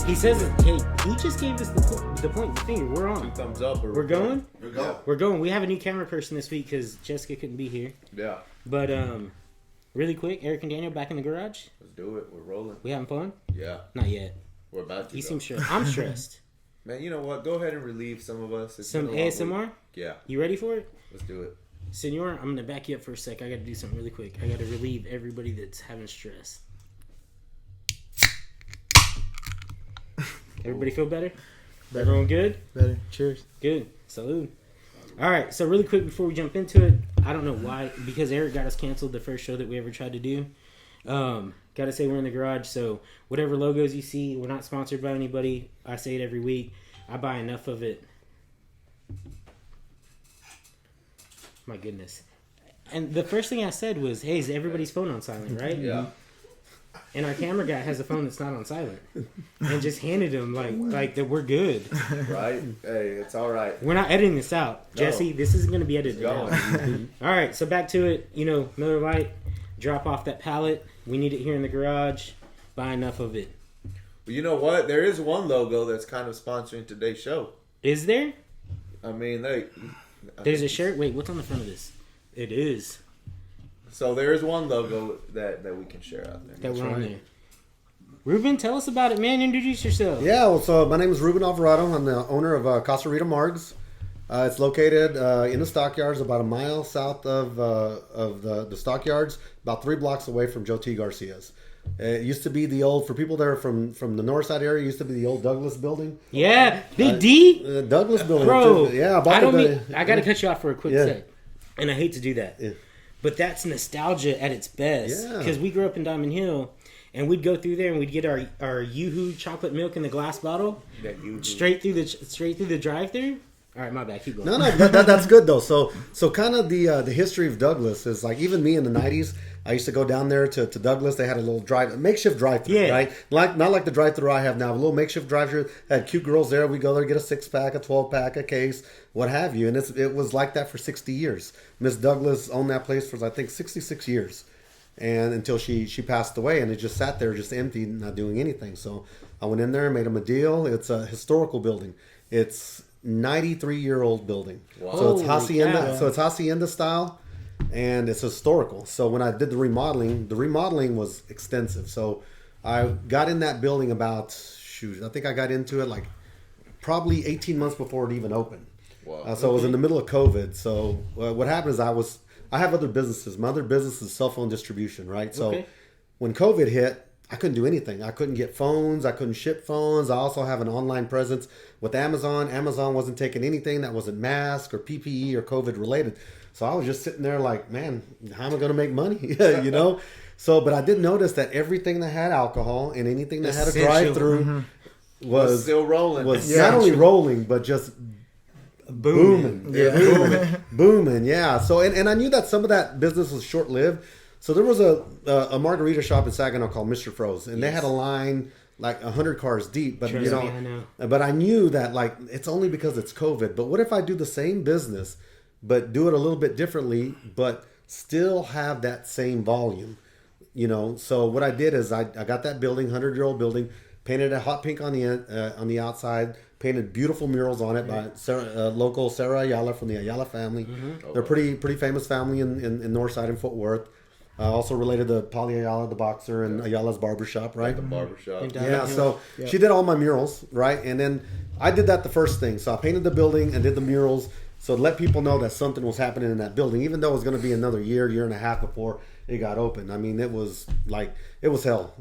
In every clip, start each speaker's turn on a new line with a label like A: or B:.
A: He says, hey, he just gave us the point finger. We're on.
B: 2 thumbs up.
A: We're going?
B: We're going.
A: We're going. We have a new camera person this week because Jessica couldn't be here.
B: Yeah.
A: But, really quick, Eric and Daniel back in the garage.
B: Let's do it. We're rolling.
A: We having fun?
B: Yeah.
A: Not yet.
B: We're about to.
A: You seem stressed. I'm stressed.
B: Man, you know what? Go ahead and relieve some of us. It's
A: Some
B: been a long
A: ASMR?
B: week. Yeah.
A: You ready for it?
B: Let's do it.
A: Senor, I'm going to back you up for a sec. I got to do something really quick. I got to relieve everybody that's having stress. Everybody feel better? Everyone good?
C: Better. Cheers.
A: Good. Salud. All right. So really quick before we jump into it, I don't know why, because Eric got us canceled the first show that we ever tried to do. Got to say we're in the garage, so whatever logos you see, we're not sponsored by anybody. I say it every week. I buy enough of it. My goodness. And the first thing I said was, hey, is everybody's phone on silent, right?
B: Yeah.
A: And our camera guy has a phone that's not on silent. And just handed him like that we're good.
B: Right? Hey, it's all right.
A: We're not editing this out.
B: No.
A: Jesse, this isn't going to be edited
B: It's
A: out.
B: going.
A: All right, so back to it. You know, Miller Lite, drop off that pallet. We need it here in the garage. Buy enough of it.
B: Well, you know what? There is one logo that's kind of sponsoring today's show.
A: Is there?
B: I mean,
A: There's a shirt. Wait, what's on the front of this? It is.
B: So there is one logo that we can share out there.
A: That we're on there. Ruben, tell us about it, man. Introduce yourself.
D: Yeah, well, so my name is Ruben Alvarado. I'm the owner of Casa Rita Margs. It's located in the stockyards, about a mile south of the stockyards, about 3 blocks away from Joe T. Garcia's. It used to be the old, for people that are from the north side area, it used to be the old Douglas building.
A: Yeah, Big D.
D: Douglas building.
A: Bro,
D: Yeah,
A: I got to cut you off for a quick
D: Yeah.
A: sec. And I hate to do that.
D: Yeah.
A: But that's nostalgia at its best.
D: Yeah.
A: Because we grew up in Diamond Hill, and we'd go through there and we'd get our Yoo-Hoo chocolate milk in the glass bottle straight through the drive-through. All right, my bad. Keep going.
D: No, that's good though. So kind of the history of Douglas is like, even me in the '90s, I used to go down there to Douglas. They had a little makeshift drive-through,
A: Yeah.
D: right? Not like the drive-through I have now. A little makeshift drive-through. Had cute girls there. We go there, get a 6-pack, a 12-pack, a case, what have you. And it was like that for 60 years. Miss Douglas owned that place for, I think, 66 years, and until she passed away, and it just sat there, just empty, not doing anything. So I went in there and made them a deal. It's a historical building. It's 93-year-old building.
B: Wow.
D: So it's
A: Holy
D: hacienda.
A: cow.
D: So it's hacienda style, and it's historical. So when I did the remodeling was extensive. So I got in that building about, I think I got into it like probably 18 months before it even opened.
B: Wow.
D: So it was in the middle of COVID. So what happened is I have other businesses. My other business is cell phone distribution, right? So when COVID hit, I couldn't do anything. I couldn't get phones. I couldn't ship phones. I also have an online presence with Amazon. Amazon wasn't taking anything that wasn't mask or PPE or COVID related. So I was just sitting there like, man, how am I going to make money? You know? So, but I did notice that everything that had alcohol and anything that had a drive-through was
B: still rolling.
D: Was not only rolling, but just booming.
C: Yeah.
D: Booming. Yeah. So, and I knew that some of that business was short-lived. So there was a margarita shop in Saginaw called Mr. Froze, and they had a line like 100 cars deep. But
A: Trust me, I know.
D: but I knew that like it's only because it's COVID. But what if I do the same business, but do it a little bit differently, but still have that same volume? You know. So what I did is I got that building, 100-year-old building, painted a hot pink on the outside. Painted beautiful murals on it by local Sarah Ayala from the Ayala family. They're pretty famous family in Northside and Fort Worth. Also related to Polly Ayala, the boxer, and Ayala's barbershop, right?
B: The barbershop.
D: Yeah, so she did all my murals, right? And then I did that the first thing. So I painted the building and did the murals. So to let people know that something was happening in that building, even though it was going to be another year and a half before it got open. I mean, it was hell.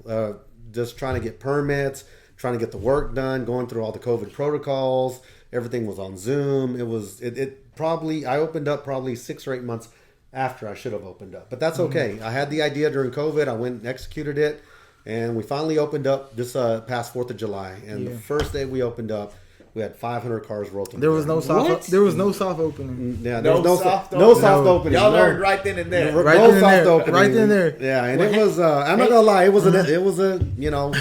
D: Just trying to get permits, trying to get the work done, going through all the COVID protocols. Everything was on Zoom. I opened up probably 6 or 8 months after I should have opened up. But that's okay. I had the idea during COVID. I went and executed it. And we finally opened up this past 4th of July. And the first day we opened up, we had 500 cars rolled through.
C: There was no soft opening.
D: Yeah, there was no soft opening.
B: Y'all learned right then and there.
C: Right
D: no
C: then
D: soft
C: and there.
D: opening.
C: Right then and there.
D: Yeah, and it was, I'm not going to lie, it was a, you know,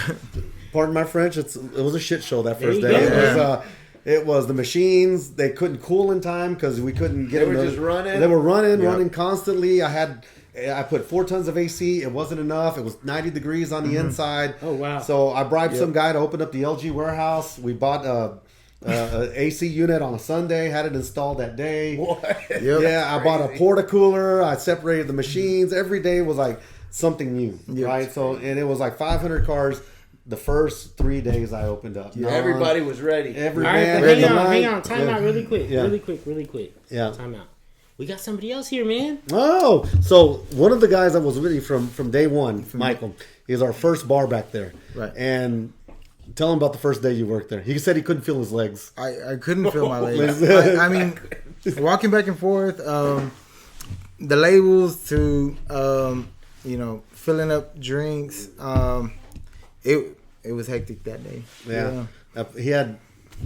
D: pardon my French, it was a shit show that first day. It was the machines. They couldn't cool in time because we couldn't get
B: They
D: them.
B: were just running.
D: They were running constantly. I had I put 4 tons of AC. It wasn't enough. It was 90 degrees on the inside.
A: Oh, wow.
D: So I bribed some guy to open up the LG warehouse. We bought a AC unit on a Sunday, had it installed that day.
B: What?
D: Yeah, I bought a porta cooler. I separated the machines. Every day was like something new, right? So, and it was like 500 cars the first 3 days I opened up.
B: Everybody was ready.
D: Every
A: All right,
D: man.
A: but hang on. Time out really quick.
D: Yeah.
A: Really quick.
D: Yeah.
A: Time out. We got somebody else here, man.
D: Oh, so one of the guys that was with you from day one, Michael, is our first bar back there.
C: Right.
D: And tell him about the first day you worked there. He said he couldn't feel his legs.
C: I couldn't feel my legs. I mean, walking back and forth, the labels to, filling up drinks. It was hectic that day.
D: Yeah. He had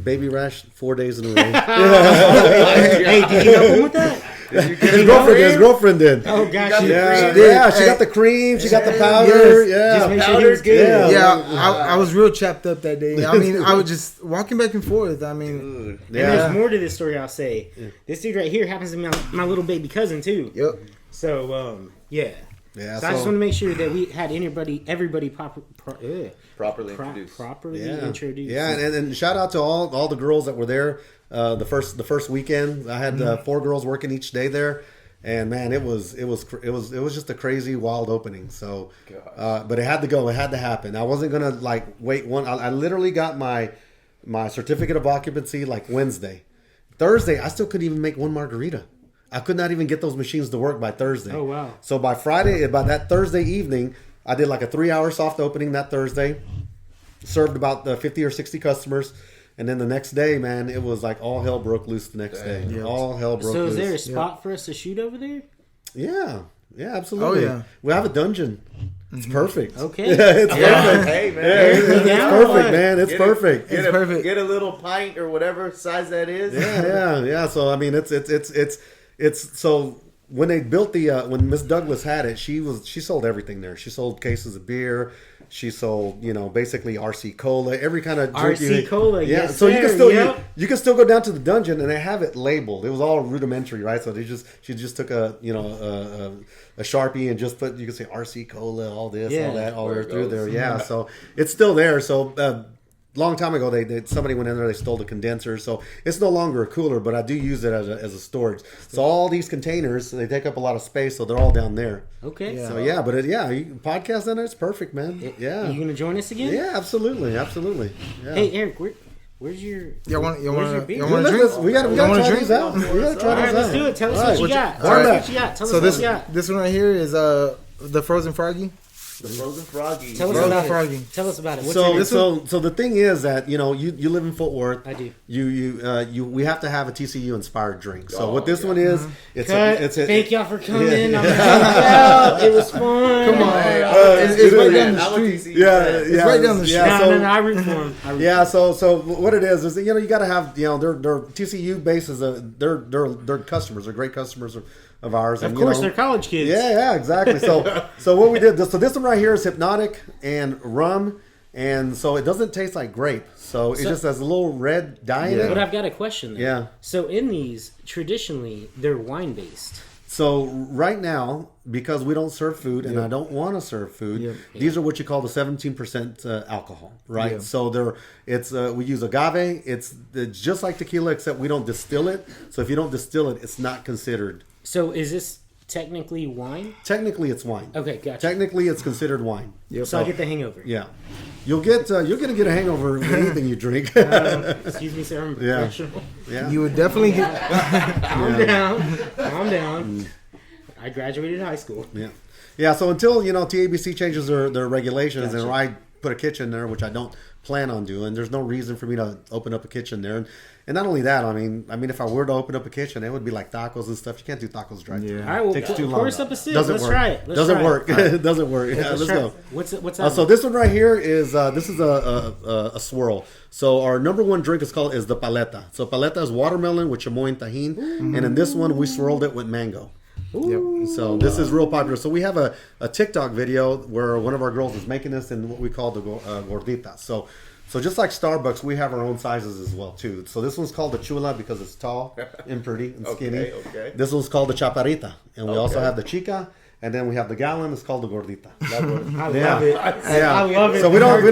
D: baby rash 4 days in a row.
A: Hey, did you help him with that?
D: His girlfriend did.
A: Oh, gosh.
B: the
D: Yeah,
B: cream?
D: yeah, she got the cream, she got the powder.
C: Yes.
A: Just
D: Yeah.
A: make sure he was good.
D: Yeah.
C: I was real chapped up that day. I mean, I was just walking back and forth. I mean,
A: And
D: Yeah.
A: there's more to this story, I'll say. This dude right here happens to be my little baby cousin, too.
C: yep.
A: So, yeah.
D: Yeah,
A: So I just want to make sure that we had everybody
B: Properly introduced.
A: properly
D: Yeah.
A: introduced.
D: Yeah, and shout out to all the girls that were there the first weekend. I had 4 girls working each day there, and man, it was just a crazy wild opening. So, but it had to go. It had to happen. I wasn't gonna wait one. I literally got my certificate of occupancy like Wednesday. Thursday, I still couldn't even make one margarita. I could not even get those machines to work by Thursday.
A: Oh, wow.
D: So by that Thursday evening, I did like a 3-hour soft opening that Thursday. Served about 50 or 60 customers. And then the next day, man, it was like all hell broke loose the next day.
C: Yeah.
D: All hell broke
A: So
D: loose.
A: is there a spot for us to shoot over there?
D: Yeah, absolutely.
C: Oh, yeah.
D: We have a dungeon. It's perfect.
A: Okay.
D: Yeah, it's perfect.
B: Hey, man.
D: It's
A: Yeah.
D: perfect, man. It's
B: Get
D: perfect.
B: Get
C: It's
B: a,
C: perfect.
B: Get a little pint or whatever size that is.
D: Yeah. So I mean, it's so when they built the when Miss Douglas had it, she sold everything there. She sold cases of beer. She sold, basically RC Cola, every kind of drink.
A: RC Cola,
D: yeah.
A: yes,
D: So you can
A: sir,
D: still
A: yep.
D: you can still go down to the dungeon and they have it labeled. It was all rudimentary, right? So she just took a Sharpie and just put, you can say RC Cola, all this,
A: Yeah.
D: all that, all
B: There
D: there
B: it
D: through
B: goes.
D: there. Yeah. So it's still there. So long time ago, somebody went in there, they stole the condenser, so it's no longer a cooler, but I do use it as a storage. So all these containers, they take up a lot of space, so they're all down there.
A: Okay.
C: Yeah.
D: So you can podcast down there. It's perfect, man. Yeah,
A: You gonna join us again?
D: yeah, absolutely. Yeah.
A: Hey, Eric, where's your...
C: Y'all want
A: where's your
C: to
A: beer?
C: drink?
D: We got to
C: Y'all wanna
D: try
C: drink?
D: these out. We got to try
A: All
D: these
A: right,
D: out.
A: let's do it. Tell us
D: All right.
A: what you got.
C: All right.
A: Tell us
C: So
A: what you got.
C: this one right here is the frozen froggy.
B: The frozen froggy.
A: Tell us
C: Frozen
A: about
C: froggy.
A: it. Tell us about it. What's
D: So,
A: your...
D: so the thing is that you live in Fort Worth.
A: I do.
D: We have to have a TCU inspired drink. So what this one is, it's
A: Cut.
D: a
A: Thank y'all for coming. I'm out. It was fun.
C: Come on.
B: Hey,
C: It's right down the
B: I want to
C: street.
B: see
D: yeah,
B: that.
D: yeah,
C: right down the
D: yeah,
C: street.
D: so-
A: No, I root for him.
D: Yeah, so what it is you got to have their TCU base is they're customers, they're great customers of ours.
A: Of
D: And,
A: course, they're college kids.
D: Yeah, exactly. So what we did, so this one right here is Hypnotic and rum, and so it doesn't taste like grape. So it just has a little red dye in
A: But
D: it.
A: I've got a question there.
D: Yeah.
A: So in these, traditionally, they're wine-based.
D: So right now, because we don't serve food, and I don't want to serve food,
C: Yep.
D: these are what you call the 17% alcohol, right?
C: Yeah.
D: So we use agave. It's just like tequila, except we don't distill it. So if you don't distill it, it's not considered.
A: So is this technically wine?
D: Technically, it's wine.
A: Okay, gotcha.
D: Technically, it's considered wine.
A: So I get the hangover.
D: Yeah, you're gonna get a hangover with anything you drink.
A: Excuse me, sir. I'm a
D: Yeah.
A: professional.
D: Yeah.
C: You would definitely get.
A: Calm down. Calm down. I graduated high school.
D: Yeah. So until TABC changes their regulations,
A: Gotcha.
D: and I put a kitchen there, which I don't plan on doing. There's no reason for me to open up a kitchen there, and not only that, I mean, if I were to open up a kitchen, it would be like tacos and stuff. You can't do tacos dry.
C: Yeah.
A: All right, well,
D: Takes too
A: pour
D: long.
A: us up a sip.
D: Doesn't
A: Let's
D: work.
A: try it.
D: Doesn't work. It doesn't work. Yeah, let's
A: try
D: go.
A: it. What's that?
D: So this one right here is this is a swirl. So our number one drink is the paleta. So paleta is watermelon with chamoy and tahini, and in this one we swirled it with mango.
C: Yep.
D: So this is real popular. So we have a TikTok video where one of our girls is making this in what we call the gorditas. So just like Starbucks, we have our own sizes as well too. So this one's called the chula because it's tall and pretty and skinny.
B: Okay.
D: This one's called the chaparrita, and we also
B: Okay.
D: have the chica. and then we have the gallon. It's called the gordita.
A: I love
D: Yeah.
A: it.
D: Yeah.
A: I love it.
D: So we don't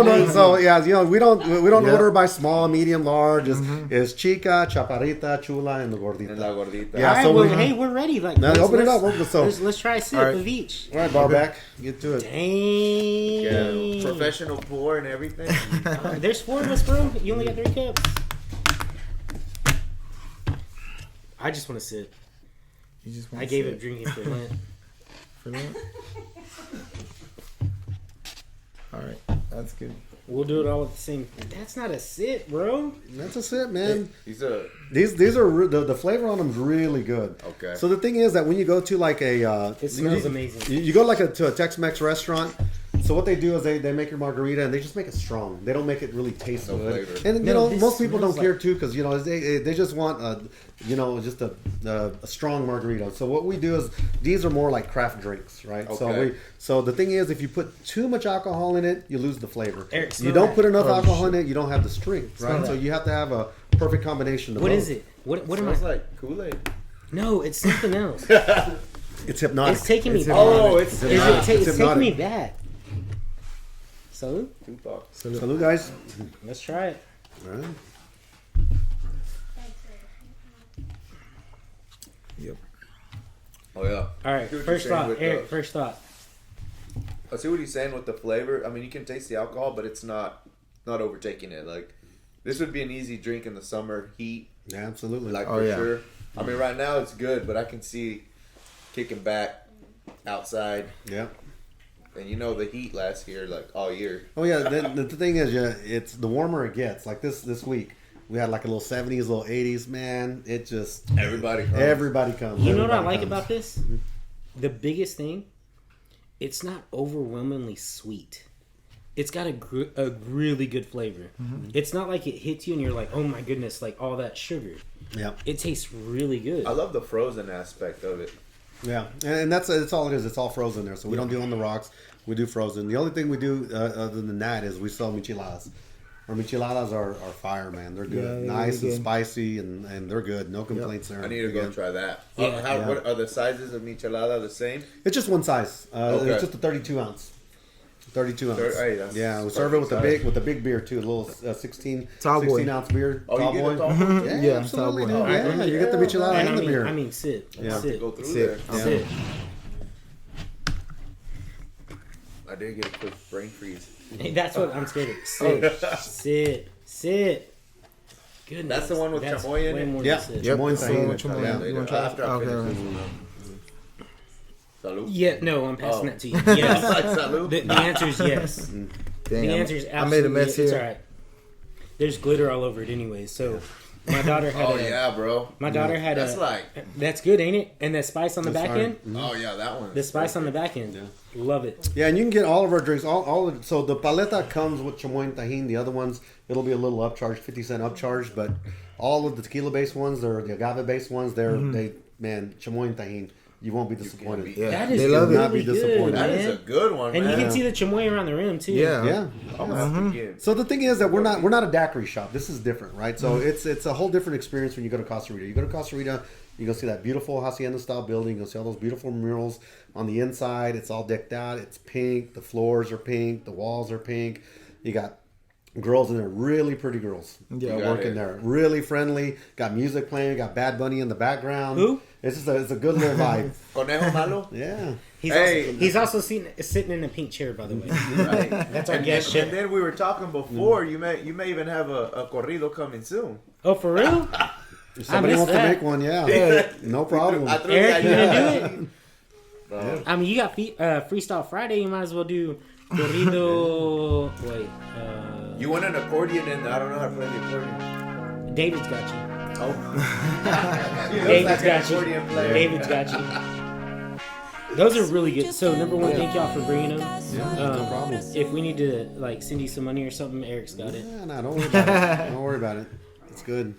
A: Amazing.
D: so yeah, we don't
C: Yeah.
D: order by small, medium, large. It's chica, chaparrita, chula, and the gordita.
B: And la gordita.
D: Yeah,
A: All right,
D: so
A: well,
D: we-
A: hey, we're ready. Like,
D: Now, open it up.
A: Let's try a sip
C: All right.
A: of each.
D: All right, bar back. Get to it.
A: Dang.
B: Yeah, professional pour and everything.
A: There's 4 of us, bro. You only got 3 cups. I just want to sip.
C: You just
A: I gave up drinking for Lent.
C: for that. All right, that's good.
A: We'll do it all at the same. That's not a sip, bro.
D: That's a sip, man.
B: These are
D: These are the flavor on them is really good.
B: Okay.
D: So the thing is that when you go to like
A: It smells amazing.
D: You go like to a Tex-Mex restaurant. So what they do is they make your margarita and they just make it strong. They don't make it really taste
B: No
D: good.
B: flavor.
D: And you
A: No,
D: know
A: this
D: most people don't
A: smells
D: care too because you know they just want just a strong margarita. So what we do is these are more like craft drinks, right?
B: Okay.
D: So the thing is if you put too much alcohol in it, you lose the flavor.
A: Eric,
D: You
A: smell
D: don't
A: that.
D: put enough
C: Oh,
D: alcohol
C: shit.
D: in it, you don't have the strength, right?
A: Smell
D: So
A: that.
D: you have to have a perfect combination of
A: What
D: both.
A: is it? What am
B: smells
A: I?
B: like Kool-Aid.
A: No, it's something else.
D: It's hypnotic.
A: It's taking me
C: It's
A: back.
B: Oh, it's
A: Is
B: hypnotic.
A: it it's taking me
D: hypnotic.
A: back. So
B: Tupac.
D: Salute, guys.
A: let's try it.
D: All right.
C: Yep.
B: Oh yeah.
A: All right,
B: See what
A: first
B: you're saying
A: thought,
B: with
A: Eric.
B: the-
A: First thought.
B: I see what he's saying with the flavor. I mean, you can taste the alcohol, but it's not overtaking it. Like this would be an easy drink in the summer heat,
D: Yeah, absolutely.
B: like
C: Oh,
B: for
C: yeah.
B: sure. I mean, right now it's good, but I can see kicking back outside,
D: Yeah.
B: and you know the heat lasts here like all year.
D: Oh yeah. The thing is, yeah, it's the warmer it gets. Like this week, we had like a little 70s, little 80s. Man, it just
B: Everybody comes.
D: everybody comes.
A: You know what I
D: Everybody
A: like
D: comes.
A: about this? The biggest thing, it's not overwhelmingly sweet. It's got a really good flavor. It's not like it hits you and you're like, oh my goodness, like all that sugar.
D: Yeah.
A: It tastes really good.
B: I love the frozen aspect of it.
D: Yeah, and that's all it is. It's all frozen there. So we don't do on the rocks. We do frozen. The only thing we do other than that is we sell micheladas. Our micheladas are fire, man. They're good,
C: Yeah, they're
D: nice
C: really
D: and
C: good.
D: spicy, and they're good. No complaints there.
B: I need to go
D: Again.
B: try that.
A: Yeah.
B: How, What are the sizes of michelada the same?
D: It's just one size.
B: Okay.
D: It's just a 32 ounce. 32 ounce.
B: Hey, that's
D: Yeah, we serve it with
B: perfect
D: the big beer too. A little 16
C: Tall boy.
D: 16 ounce beer.
B: Oh,
D: tall
B: you
D: boy.
B: get a tall boy?
D: Yeah,
C: Yeah,
D: absolutely.
C: tall
D: dude.
C: boy.
D: Yeah, you get the michelada
A: and
D: and the beer.
A: I mean, sip.
D: Yeah.
A: Sip.
B: Go through
C: Sick.
B: there.
A: Sip.
B: I did get a quick brain freeze.
A: Hey, that's what I'm scared of. Sip. Sip. Goodness.
B: That's the one with
A: That's
B: chamoy in
A: way
B: it?
A: more
D: Yeah.
A: than sip.
C: Yep.
D: Chamoy
C: that's the
D: tahini.
C: one with chamoy.
D: Yeah.
C: You want to try
B: After
C: it?
B: I
C: Okay.
B: finish
C: okay.
B: Salud.
A: Yeah, no, I'm passing
B: Oh.
A: that to you. Yes.
B: Like salud.
A: The answer is yes.
C: Dang,
A: The answer is
C: I
A: absolutely
C: made a mess
A: It's
C: here.
A: all right. There's glitter all over it anyway. So my daughter had
B: Oh
A: a
B: yeah, bro.
A: my daughter had
B: That's
A: a
B: like.
A: that's good, ain't it? And the spice on the
D: That's
A: back
D: fine.
A: end.
B: Oh yeah, that one.
A: The spice on the back end. Love it.
D: Yeah, and you can get all of our drinks. All of, so the paleta comes with chamoy and tahini. The other ones, it'll be a little upcharge, 50-cent upcharge. But all of the tequila-based ones, or the agave-based ones, they chamoy and tahini. You won't be disappointed.
C: Yeah,
A: That is
C: they love
A: really
C: it.
D: Not be
A: good,
D: disappointed.
B: That
A: man.
B: is a good one,
A: And
B: man.
A: you can see the chamoy around the rim too.
C: Yeah.
D: Yeah.
B: I'm gonna have to get.
D: So the thing is that we're not a daiquiri shop. This is different, right? So it's a whole different experience when you go to Costa Rica. You go to Costa Rica, you go see that beautiful hacienda style building. You go see all those beautiful murals on the inside. It's all decked out. It's pink. The floors are pink. The walls are pink. You got girls in there, really pretty girls.
C: Yeah,
B: You got
D: working
B: it.
D: there, really friendly. Got music playing. Got Bad Bunny in the background.
A: Who?
D: It's just it's a good little vibe.
B: Conejo Malo.
D: Yeah.
A: He's also sitting in a pink chair, by the way.
B: Right.
A: That's our
B: And,
A: guest
B: and,
A: chef.
B: and then we were talking before. You may even have a corrido coming soon.
A: Oh, for real?
D: If somebody
A: missed
D: wants to
A: that.
D: make one, yeah, no problem.
B: I threw
A: Eric,
B: the
A: you
B: idea
A: gonna
B: out.
A: do it?
B: Bro.
A: I mean, you got Freestyle Friday. You might as well do corrido. Wait,
B: You want an accordion, and I don't know how to play the accordion.
A: David's got you.
B: Oh, he looks
A: David's
B: like an
A: got you.
B: accordion player.
A: David's got you. Those are really good. So number one, thank y'all for bringing them.
D: no problem.
A: If we need to like send you some money or something, Eric's got it.
D: Yeah, no, don't worry about it. Don't worry about it. It's good.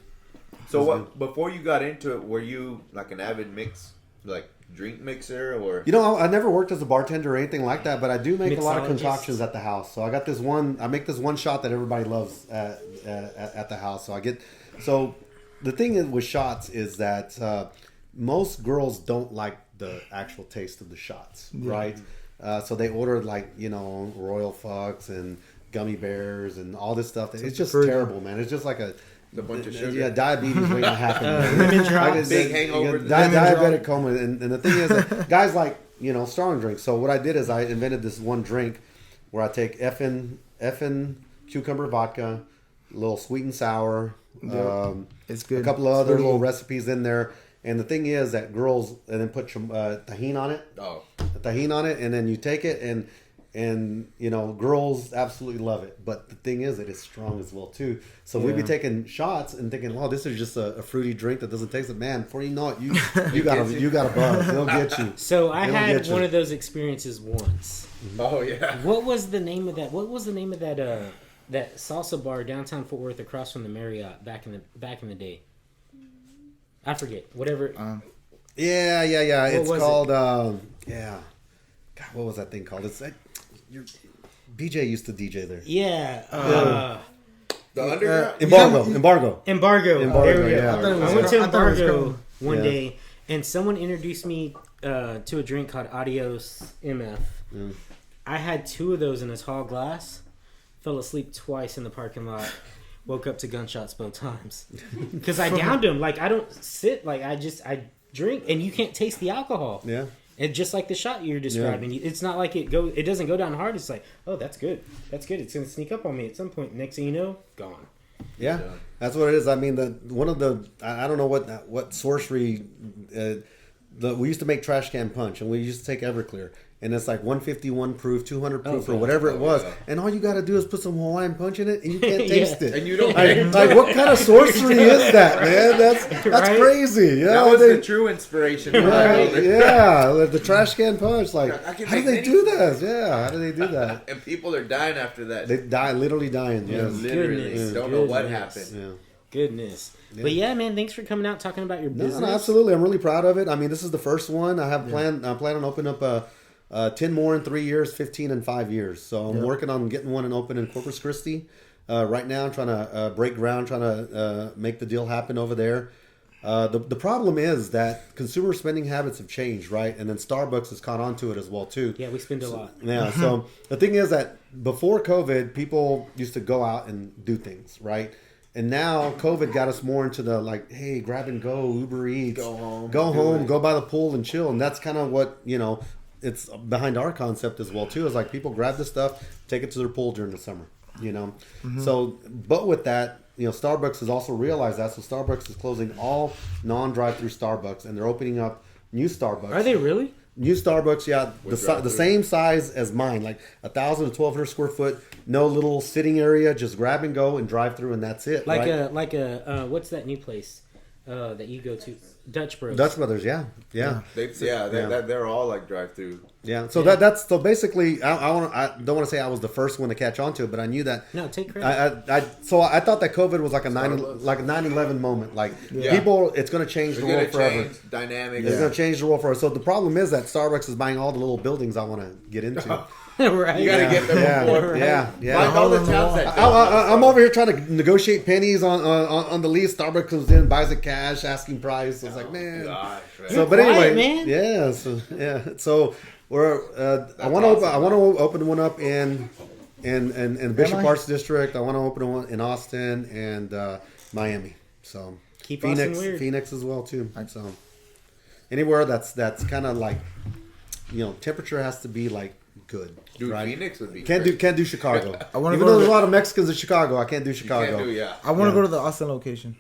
B: So what? Before you got into it, were you like an avid drink mixer, or?
D: You know, I never worked as a bartender or anything like that, but I do make a lot of
A: Mixologist.
D: concoctions at the house. So I got this one. I make this one shot that everybody loves at the house. So the thing is with shots is that most girls don't like the actual taste of the shots, right? So they ordered like, you know, Royal Fucks and gummy bears and all this stuff. It's just terrible, man. It's just like a
B: bunch of sugar.
D: Yeah, diabetes waiting to happen.
A: Lemon drops.
B: Big hangover.
D: Diabetic coma. And the thing is that guys like, you know, strong drinks. So what I did is I invented this one drink where I take effing cucumber vodka, a little sweet and sour,
C: It's good.
D: a couple of other little recipes in there. And the thing is that girls, and then put tahini on it.
B: Oh.
D: Tahini on it, and then you take it, and you know, girls absolutely love it. But the thing is that it's strong as well too. So we'd be taking shots and thinking, "Wow, this is just a fruity drink that doesn't taste it." Man, before you know it, you got a buzz. It'll get you.
A: So I
D: It'll
A: had
D: get you.
A: one of those experiences once.
B: Oh yeah.
A: What was the name of that? What was the name of that? That salsa bar downtown Fort Worth across from the Marriott back in the day. I forget. Whatever.
D: Yeah.
A: What
D: It's
A: was
D: called God, what was that thing called? It's like BJ used to DJ there.
A: Yeah.
B: The underground.
D: Embargo.
A: Embargo. There we go.
D: yeah.
A: I went to
C: I thought it was
A: Embargo
C: called-
A: one day, and someone introduced me to a drink called Adios MF. I had 2 of those in a tall glass. Fell asleep twice in the parking lot. Woke up to gunshots both times because I downed them. Like I don't sit. Like I drink, and you can't taste the alcohol.
D: Yeah.
A: And just like the shot you're describing, it's not like it doesn't go down hard. It's like, oh, that's good. That's good. It's gonna sneak up on me at some point. Next thing you know, gone.
D: Yeah, that's what it is. I mean, I don't know what sorcery. We used to make trash can punch, and we used to take Everclear, and it's like 151 proof, 200 proof, or whatever it was, and all you got to do is put some Hawaiian punch in it, and you can't taste it.
B: And you don't.
D: Like what kind of sorcery is that, man? That's
A: Right?
D: crazy. You
B: That
D: know,
B: was the true inspiration.
D: Right, yeah, the trash can punch. Like,
B: I can
D: how do
B: make
D: they
B: any-
D: do that? Yeah, how do they do that?
B: And people are dying after that.
D: They die, literally dying.
B: Yeah,
D: Yes.
B: literally.
A: Goodness.
B: Don't know what
A: Goodness.
B: happened.
D: Yeah.
A: Goodness. But yeah, man, thanks for coming out talking about your business.
D: No, absolutely. I'm really proud of it. I mean, this is the first one. I plan on opening up 10 more in 3 years, 15 in 5 years. So I'm working on getting one and open in Corpus Christi right now. I'm trying to break ground, trying to make the deal happen over there. The problem is that consumer spending habits have changed, right? And then Starbucks has caught on to it as well too.
A: Yeah, we spend a lot.
D: Yeah. So the thing is that before COVID, people used to go out and do things, right? And now COVID got us more into the like, hey, grab and go, Uber Eats, go home, go by the pool and chill. And that's kind of what, you know, it's behind our concept as well too. Is like people grab the stuff, take it to their pool during the summer, you know. So, but with that, you know, Starbucks has also realized that. So Starbucks is closing all non-drive-through Starbucks, and they're opening up new Starbucks.
A: Are they really?
D: New Starbucks, yeah, the same size as mine, like 1,000 to 1,200 square foot, no little sitting area, just grab and go and drive through, and that's it.
A: Like
D: right?
A: what's that new place that you go to? Dutch Bros.
D: Dutch Brothers, yeah.
B: They're all like drive-through.
D: Yeah, so that's so basically. I don't want to say I was the first one to catch on to it, but I knew that.
A: No, take credit.
D: I thought that COVID was like a 9/11 moment. Like people, it's going to change the world forever.
B: Dynamic.
D: It's going to change the world forever. So the problem is that Starbucks is buying all the little buildings I want to get into.
A: Right.
B: You gotta get them before.
D: Yeah.
B: Like all the towns that
D: I'm over here trying to negotiate pennies on the lease. Starbucks comes in, buys it cash, asking price. So it's like, man.
B: Gosh, man.
D: So, but
A: quiet,
D: anyway,
A: man.
D: yeah. So we're I want to open one up in Bishop Arts District. I want to open one in Austin and Miami. So
A: Keep Austin weird.
D: Phoenix as well too. So anywhere that's kind of like, you know, temperature has to be like good.
B: Dude,
D: right?
B: Phoenix would be
D: Can't do Chicago.
C: I wanna
D: Even
C: go
D: though
C: to
D: there's a
C: the-
D: lot of Mexicans in Chicago, I can't do Chicago.
C: I want to go to the Austin location.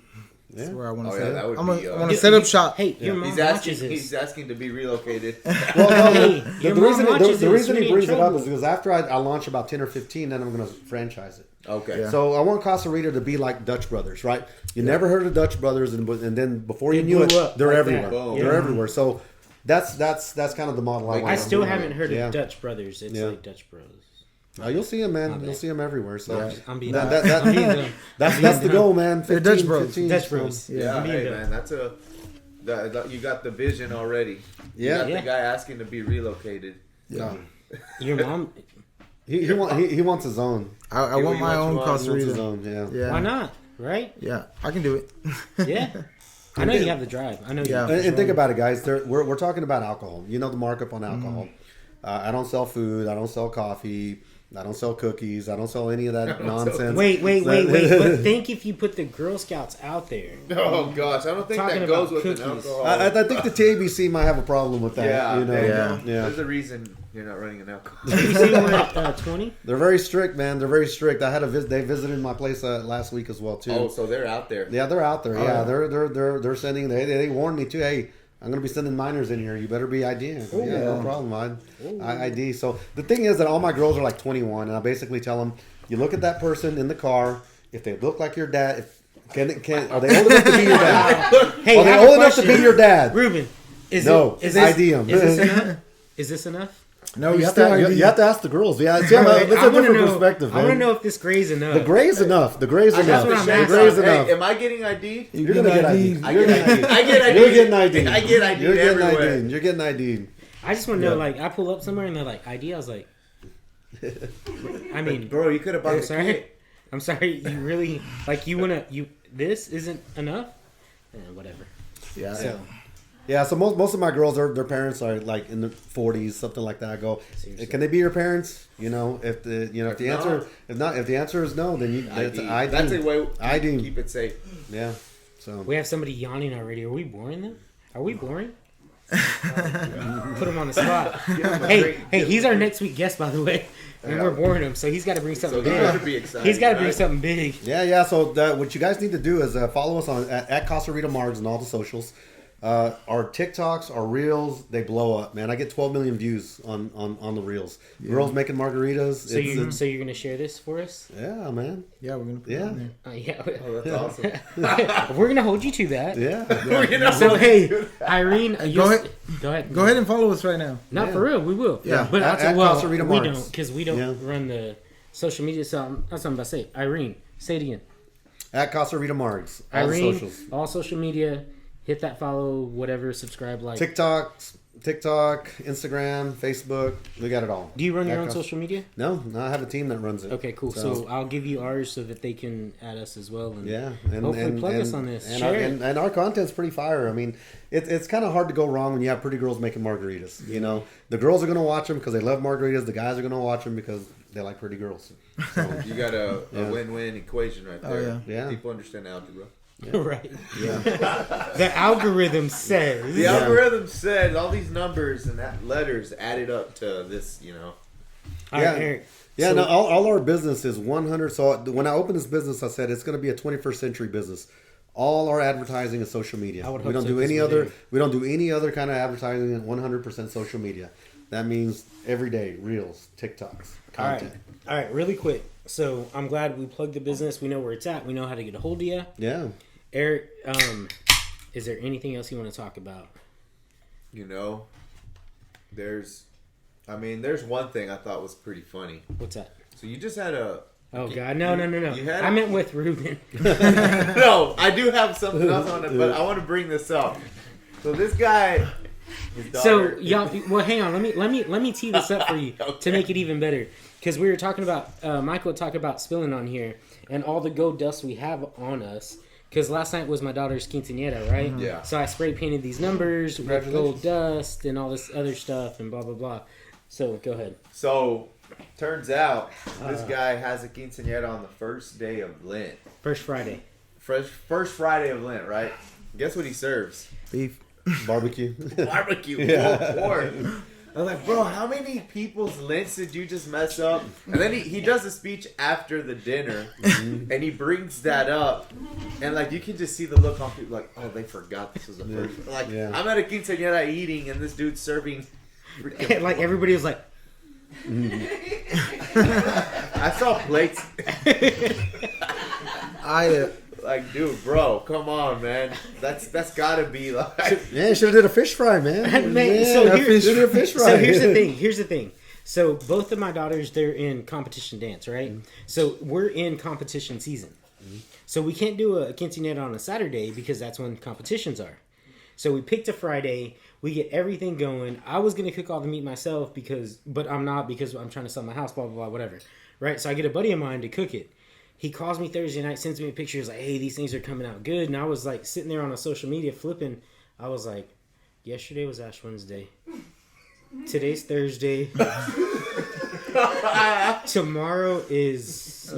C: That's
D: Yeah.
C: where I want to
B: Oh,
C: set
B: yeah,
C: up.
B: that would
C: I'm
B: be,
C: going to set up shop.
A: Hey, your mom
B: He's
A: watches
B: asking.
A: this.
B: He's asking to be relocated.
D: Well, no,
A: Hey, your
D: the
A: mom
D: reason
A: watches
D: the
A: this,
D: reason
A: you're
D: he
A: in
D: brings it up
A: trouble.
D: is because after I launch about 10 or 15, then I'm going to franchise it.
B: Okay.
C: Yeah.
D: So I want Casa Rita to be like Dutch Brothers, right? You never heard of Dutch Brothers, and then before you
A: They
D: knew it,
A: blew up
D: they're
A: like
D: everywhere.
A: that.
B: Boom.
D: They're
A: Yeah.
D: everywhere. So that's kind of the model I want.
A: I still
D: to do.
A: haven't heard
D: Yeah.
A: of Dutch Brothers. It's
D: Yeah.
A: like Dutch Bros.
D: You'll see them, man.
A: My
D: You'll
A: bad.
D: see them everywhere. So
A: I'm being
D: that,
A: dumb.
D: that,
A: I'm being
D: that,
A: dumb.
D: that's the goal, man.
C: They're Dutch Bros.
D: 15,
A: Dutch Bros.
C: Yeah.
B: Yeah,
A: I'm being
B: hey
A: dumb.
B: man, you got the vision already.
D: Yeah.
B: You got the guy asking to be relocated.
C: Yeah.
A: Your mom.
D: He wants his own.
C: I
B: Hey,
C: want
B: what
C: my
B: you
C: own
B: want?
D: He
C: Casa
D: wants his
C: Rita.
D: own. Yeah.
C: Yeah.
A: Why not? Right?
C: Yeah, I can do it.
A: Yeah. I know you have the drive. I know.
C: Yeah.
A: You
D: And think about it, guys. We're talking about alcohol. You know the markup on alcohol. I don't sell food. I don't sell coffee. I don't sell cookies. I don't sell any of that nonsense.
A: Wait. But think if you put the Girl Scouts out there.
B: Oh gosh, I don't think
A: Talking
B: that goes
A: about
B: with an
A: cookies.
B: alcohol.
D: I think the TABC might have a problem with that.
B: yeah,
D: you know?
B: yeah.
D: Yeah.
B: There's a reason you're not running an alcohol.
A: Have you seen we're at 20?
D: They're very strict, man. They're very strict. I had a visit. They visited my place last week as well too.
B: Oh, so they're out there.
D: Yeah, they're out there.
C: Oh,
D: Yeah,
C: yeah.
D: they're sending. They warned me too. Hey, I'm gonna be sending minors in here. You better be IDing. Yeah, no problem. I ID. So the thing is that all my girls are like 21, and I basically tell them, you look at that person in the car. If they look like your dad, are they old enough to be your dad?
A: Hey,
D: Are they old enough to be your dad?
A: Ruben, is
D: ID them.
A: Is this enough? Is this enough?
C: No,
D: You
C: you
D: have,
C: still
D: to, you have to ask the girls. Yeah, that's a different perspective,
A: I
D: man.
A: want to know if this gray's enough.
D: The gray's enough. The gray's
B: I
D: enough.
B: got
A: what I'm
B: the
A: asking.
B: shades
D: The gray's
B: on.
D: enough.
B: Hey, am I getting ID'd?
D: You're gonna get ID'd.
B: I get ID'd. I get ID'd.
D: You're getting ID'd.
B: I get ID'd
D: You're getting
B: everywhere.
D: ID'd. You're getting ID'd.
A: I just want to know,
D: Yeah.
A: like, I pull up somewhere and they're like, ID. I was like, I mean,
B: Bro, you could have bought
A: I'm
B: the
A: sorry.
B: kit.
A: I'm sorry. You really like this isn't enough. Whatever.
C: Yeah.
A: So
D: Yeah, so most of my girls, their parents are like in the 40s, something like that. I go,
A: Seriously.
D: can they be your parents? You know, if the
B: not.
D: if the answer is no, then it's an ID.
B: That's a way
D: ID.
B: keep it safe.
D: Yeah. So
A: we have somebody yawning already. Are we boring them? Are we boring? Put him on the spot. Hey, he's our next week guest, by the way, and we're boring him, so he's got to bring something
B: So he
A: big.
B: better be excited.
A: He's got to bring
B: right?
A: something big.
D: yeah. So what you guys need to do is follow us on at Casa Rita Margs and all the socials. Our TikToks, our reels, they blow up, man. I get 12 million views on the reels. Girls making margaritas.
A: So you're gonna share this for us?
D: Yeah, man.
C: Yeah, we're gonna put
D: Yeah.
C: it on there.
A: Yeah.
B: Oh, that's awesome.
A: We're gonna hold you to that.
D: Yeah.
A: So hey, Irene,
C: Go ahead.
A: Go ahead.
C: Go ahead and follow us right now.
A: Not for real. We will.
C: Yeah.
A: But
D: At
A: well,
D: Casa Rita
A: we
D: Marks.
A: don't because we don't
D: Yeah.
A: run the social media. So that's what I'm about to say. Irene, say it again.
D: At Casa Rita Margs. All the
A: Irene,
D: socials.
A: all social media. Hit that follow, whatever, subscribe, like.
D: TikTok, Instagram, Facebook. We got it all.
A: Do you run your
D: At
A: own
D: Casa-
A: social media?
D: No, I have a team that runs it.
A: Okay, cool. So I'll give you ours so that they can add us as well. And
D: yeah,
A: hopefully plug us on this.
D: And
A: Share
D: our,
A: it.
D: and our content's pretty fire. I mean, it's kind of hard to go wrong when you have pretty girls making margaritas. You know, the girls are gonna watch them because they love margaritas. The guys are gonna watch them because they like pretty girls. So,
B: You got a
D: Yeah.
B: win-win equation right
C: Oh,
B: there.
D: yeah.
B: People understand algebra.
A: right.
D: yeah,
A: The algorithm says.
B: The algorithm said all these numbers and that letters added up to this, you know.
A: All
D: Yeah.
A: right, Eric.
D: yeah.
A: So-
D: No, all our business is 100. So when I opened this business, I said it's gonna be a 21st century business. All our advertising is social media.
A: I would
D: We
A: hope
D: don't
A: so,
D: do
A: 'cause
D: any
A: we
D: other.
A: do.
D: We don't do any other kind of advertising than 100% social media. That means every day reels, TikToks, content.
A: All right, really quick. So I'm glad we plugged the business. We know where it's at. We know how to get a hold of you.
D: Yeah.
A: Eric, is there anything else you want to talk about?
B: You know, there's one thing I thought was pretty funny.
A: What's that?
B: So you just had a.
A: Oh God, no.
B: You had
A: I meant with Ruben.
B: No, I do have something else on it, but I want to bring this up. So this guy, his
A: So
B: daughter,
A: y'all, well, hang on. Let me tee this up for you to
B: Okay.
A: make it even better. Because we were talking about Michael talked about spilling on here and all the gold dust we have on us. Because last night was my daughter's quinceañera, right?
B: Yeah.
A: So I spray painted these numbers with gold dust and all this other stuff and blah blah blah. So go ahead.
B: So turns out this guy has a quinceañera on the first day of Lent.
A: First Friday.
B: First Friday of Lent, right? Guess what he serves?
C: Beef.
D: Barbecue.
B: Barbecue, pulled pork. I was like, bro, how many people's Lents did you just mess up? And then he does a speech after the dinner, and he brings that up, and like you can just see the look on people, like, oh, they forgot this was the first. Like,
D: Yeah.
B: I'm at a quinceañera eating, and this dude's serving. freaking-
A: Like everybody was like,
B: I saw plates.
C: I
B: Like, dude, bro, come on, man. That's gotta be like.
D: Yeah, should have did a fish fry, man.
A: Man,
D: Yeah,
A: so here-
D: should have did a fish fry.
A: So here's the thing. So both of my daughters, they're in competition dance, right? So we're in competition season. So we can't do a quinceañera on a Saturday because that's when competitions are. So we picked a Friday. We get everything going. I was gonna cook all the meat myself but I'm not because I'm trying to sell my house, blah blah blah, whatever. Right? So I get a buddy of mine to cook it. he calls me Thursday night, sends me a picture. He's like, hey, these things are coming out good. And I was like sitting there on a social media flipping. I was like, yesterday was Ash Wednesday. Today's Thursday. Tomorrow is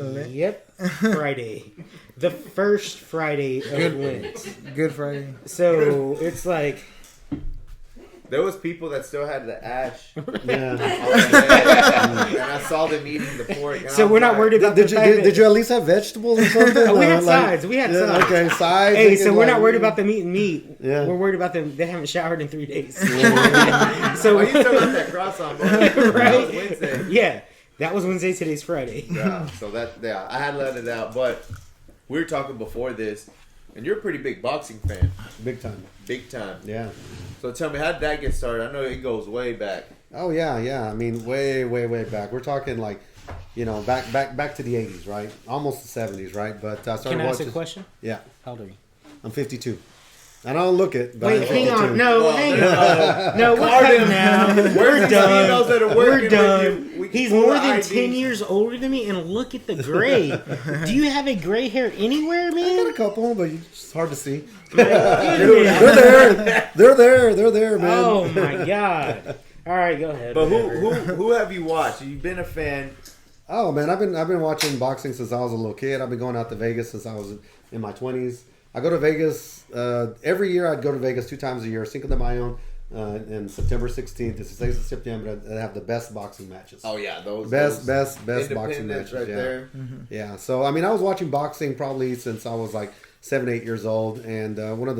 A: Friday. The first Friday of Lent.
C: Good Friday.
A: So it's like
B: There was people that still had the ash.
D: Yeah.
B: And I saw them eating the pork. And
A: so we're not worried about
D: Did you at least have vegetables or something?
A: we had sides. We had sides.
D: Okay, sides.
A: Hey, so we're not worried about them eating meat.
D: Yeah.
A: We're worried about them. They haven't showered in 3 days.
B: So
A: So
B: you still got that cross on, bro. That was
A: right?
B: Wednesday.
A: Yeah, that was Wednesday. Today's Friday.
B: Yeah, so I had let it out, but we were talking before this, and you're a pretty big boxing fan,
D: Big time.
B: big time.
D: Yeah.
B: So tell me, how did that get started? I know it goes way back.
D: Oh yeah. I mean, way back. We're talking like, back to the 80s, right? Almost the 70s, right? But I started
A: Can I ask
D: watching.
A: a question?
D: Yeah,
A: How old are you?
D: I'm 52. I don't look it. But
A: Wait,
D: I'm
A: hang
D: 52.
A: on. No,
B: Well,
A: hang
B: no.
A: on. No, we're
B: Card
A: cutting
B: him.
A: now.
B: Where's
A: We're
B: these
A: done.
B: females that are working
A: We're
B: with
A: done.
B: you? We can
A: He's
B: pull
A: more
B: the
A: than
B: IDs.
A: 10 years older than me, and look at the gray. Do you have a gray hair anywhere,
D: I got
A: man?
D: a couple, but it's hard to see.
A: My goodness.
D: They're there, man.
A: Oh my god! All right, go ahead.
B: But
A: whatever.
B: who have you watched? You've been a fan.
D: Oh man, I've been watching boxing since I was a little kid. I've been going out to Vegas since I was in my 20s. I go to Vegas every year. I'd go to Vegas 2 times a year. Cinco de Mayo and September 16th. It's the 6th of September. They have the best boxing matches.
B: Oh yeah, those
D: Best boxing
B: Independence
D: matches.
B: right
D: yeah.
B: there.
D: Yeah. So I mean, I was watching boxing probably since I was like 7, 8 years old, and one of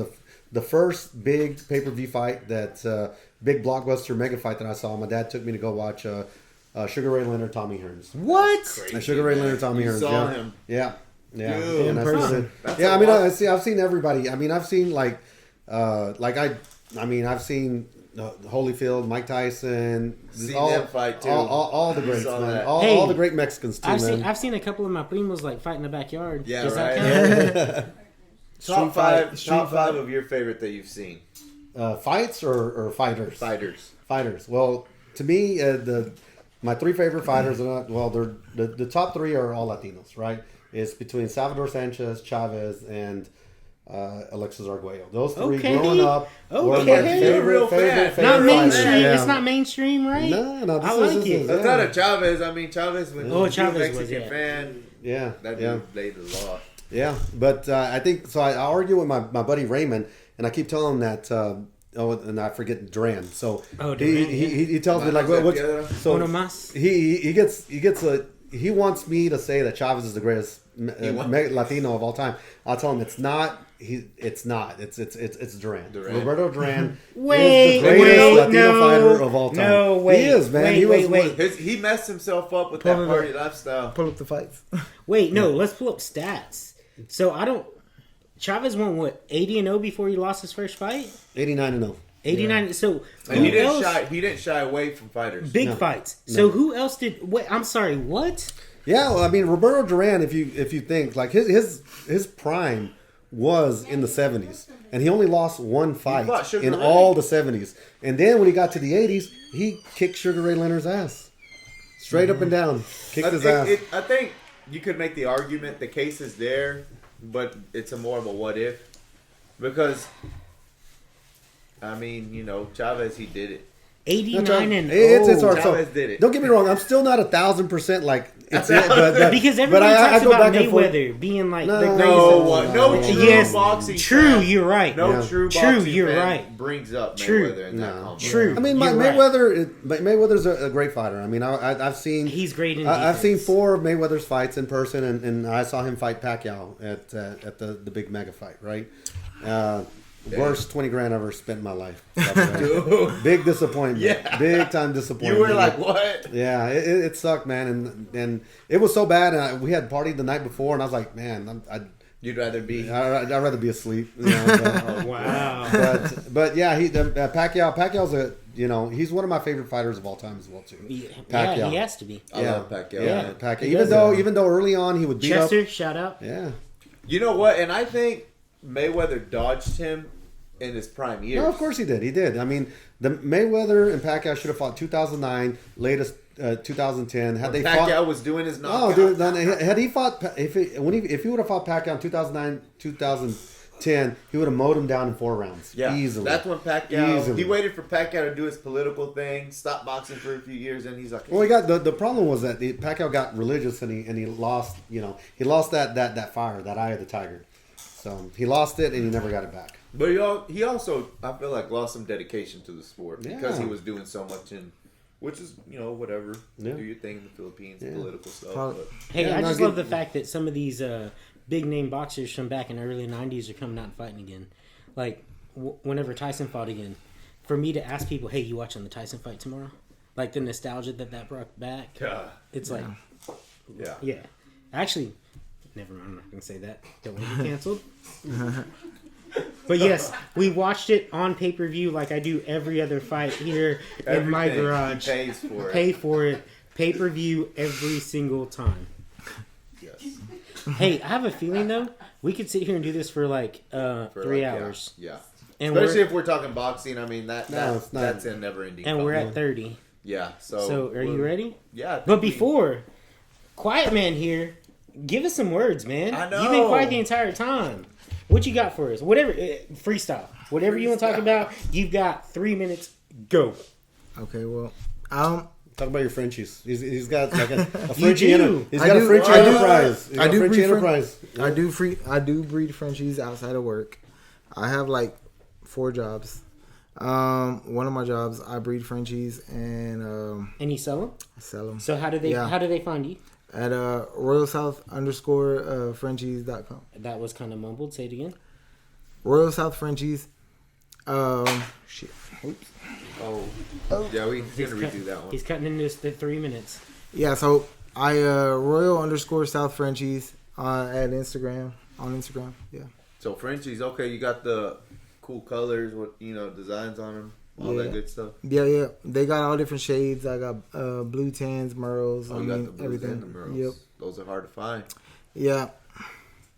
D: the first big pay-per-view fight that big blockbuster mega fight that I saw. My dad took me to go watch Sugar Ray Leonard, Tommy Hearns.
A: What?
D: Sugar Ray Leonard, Tommy
B: You
D: Hearns.
B: saw
D: yeah.
B: him.
D: Yeah. Yeah.
B: Dude,
D: And I
A: in person.
D: started-
B: That's
D: yeah,
B: a
D: I mean,
B: lot.
D: I've seen everybody. I mean, I've seen I've seen Holyfield, Mike Tyson,
B: Seen them fight, too.
D: all the greats,
B: saw
D: man.
B: that.
D: All,
A: Hey,
D: all the great Mexicans too, man.
A: I've seen a couple of my primos like fight in the backyard.
B: Yeah,
A: Does
B: right.
A: that count?
B: Top five of your favorite that you've seen.
D: Fights or fighters?
B: Fighters.
D: Fighters. Well, to me, my 3 favorite fighters are they're the top 3 are all Latinos, right? It's between Salvador Sanchez, Chavez, and Alexis Arguello. Those 3
A: Okay.
D: growing up were my
A: Okay.
B: You're a real fan.
D: favorite
A: Not
D: fighters.
A: mainstream.
D: Yeah.
A: It's not mainstream, right?
D: No.
A: I like it.
B: That's not a Chavez. I mean, Chavez was
A: Oh,
B: a
A: Chavez
B: Mexican
A: was, yeah.
B: fan.
D: Yeah,
B: That
D: yeah.
B: dude played a lot.
D: Yeah, but I think so. I argue with my buddy Raymond, and I keep telling him that. And I forget Duran. So
A: Duran,
D: he tells me like what's so
A: Uno más.
D: he wants me to say that Chavez is the greatest Latino of all time. I'll tell him it's not. It's not. It's Duran. Roberto Duran
A: Wait,
D: is the greatest
A: wait,
D: Latino
A: no,
D: fighter of all time.
A: no, wait,
D: he is, man.
A: wait,
D: he was
A: wait.
B: He messed himself up with
C: Pull
B: that
C: it
B: party
C: up.
B: lifestyle.
C: Pull up the fights.
A: Wait, no. Let's pull up stats. So Chavez won what 80-0 before he lost his first fight.
D: 89-0.
A: 89. So
B: And he
A: who else?
B: didn't shy away from fighters.
A: Big
D: No.
A: fights. So who else did? Wait, I'm sorry. What?
D: Yeah, well, I mean Roberto Duran. If you think like his prime was in the 70s, and he only lost 1
B: fought
D: fight
B: Sugar
D: in
B: Ray.
D: all the 70s, and then when he got to the 80s, he kicked Sugar Ray Leonard's ass, straight up and down, kicked his ass.
B: I think you could make the argument the case is there, but it's more of a what if, because I mean, Chavez, he did it.
A: 89 and
D: It's
A: 0.
D: hard. So,
B: Chavez did it.
D: don't get me wrong. I'm still not 1,000% like it's it, but
A: Because everybody
D: I
A: talks
D: go
A: about
D: back and forth.
A: Mayweather being like
D: No,
A: the greatest.
B: No true
A: Yes,
B: boxing
A: true.
B: fan.
A: You're right.
B: No
D: Yeah.
B: true
A: True,
B: boxing
A: you're
B: fan
A: right.
B: brings up
A: True.
B: Mayweather in that
D: No.
B: conversation.
A: True.
D: I mean,
A: You're right.
D: Mayweather's a great fighter. I mean, I've seen
A: He's great in
D: I've seen
A: defense.
D: 4 of Mayweather's fights in person, and I saw him fight Pacquiao at the big mega fight. Right, worst $20,000 I ever spent in my life.
B: Dude.
D: Big disappointment.
B: Yeah.
D: Big time disappointment.
B: You were like, what?
D: Yeah, it sucked, man, and it was so bad. And we had partied the night before, and I was like, man,
B: You'd rather be.
D: I'd rather be asleep. But,
A: Wow.
D: but yeah, Pacquiao's he's one of my favorite fighters of all time as well too.
A: Yeah,
D: Pacquiao.
A: he has to be.
B: I love Pacquiao.
D: Yeah,
B: man.
D: Pacquiao.
A: He does
D: Even though early on he would beat
A: Chester,
D: up.
A: shout out.
D: Yeah.
B: You know what? And I think Mayweather dodged him in his prime years.
D: No, of course he did. He did. I mean, the Mayweather and Pacquiao should have fought 2009, latest 2010. Had they
B: Pacquiao
D: fought,
B: was doing his knockout.
D: oh, dude, then had he fought if he would have fought Pacquiao in 2009, 2010, he would have mowed him down in 4 rounds.
B: Yeah,
D: easily.
B: that's when Pacquiao.
D: Easily.
B: He waited for Pacquiao to do his political thing, stop boxing for a few years, and he's like,
D: Well, he got the problem was that Pacquiao got religious and he lost. He lost that fire, that eye of the tiger. So he lost it and he never got it back.
B: But he also, I feel like, lost some dedication to the sport because he was doing so much which is, whatever.
D: Yeah.
B: Do your thing in the Philippines,
D: Yeah.
B: political stuff. But
A: Hey,
D: Yeah,
A: I
D: no,
A: just
D: good.
A: love the fact that some of these big name boxers from back in the early 90s are coming out and fighting again. Like, whenever Tyson fought again. For me to ask people, hey, you watching the Tyson fight tomorrow? Like, the nostalgia that brought back. It's like, yeah. Actually, never mind, I'm not going to say that. Don't want to be canceled. But yes, we watched it on pay-per-view like I do every other fight here in my
B: Everything.
A: garage.
B: He pays for it.
A: Pay for it. Pay-per-view every single time.
B: Yes.
A: Hey, I have a feeling though, we could sit here and do this for like 3 hours.
B: Yeah.
A: And
B: Especially if we're talking boxing. I mean,
D: it's not.
B: that's a never-ending.
A: and we're
B: fight.
A: at 30.
B: Yeah.
A: So are you ready?
B: Yeah. I think
A: But
B: we-
A: before, Quiet Man here, give us some words, man.
B: I know.
A: You've been quiet the entire time. What you got for us? Whatever, freestyle. Whatever you want to talk about, you've got 3 minutes. Go.
C: Okay, well,
D: Talk about your Frenchies. He's got like a
A: You
D: Frenchie.
A: do.
D: He's
C: I
D: got a
C: do.
D: Frenchie
C: I do.
D: enterprise. He's
C: I
D: got a
C: do
D: Frenchie
C: breed
D: enterprise.
C: I do breed Frenchies outside of work. I have like 4 jobs. One of my jobs, I breed Frenchies and
A: And you sell them?
C: I sell them
A: So how do they find you?
C: at Royal South _ Frenchies.com.
A: That was kind of mumbled. Say it again.
C: Royal South Frenchies. Shit. Oops.
B: Oh. Yeah, we're going to redo that one.
A: He's cutting into this the 3 minutes.
C: Yeah, so I Royal _ South Frenchies at Instagram. On Instagram, yeah.
B: So Frenchies, okay, you got the cool colors, designs on them, all that good stuff.
C: Yeah. They got all different shades. I got blue tans, merles.
B: Oh, you got the blues and the merles.
C: Yep.
B: Those are hard to find.
C: Yeah.